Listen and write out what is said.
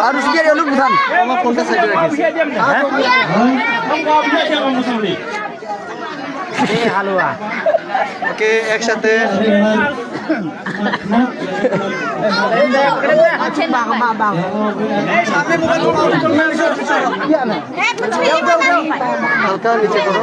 Harus biar lu bukan. Sama kontes saja lagi. হালুয়া ওকে একসাথে হালকা নিচে করো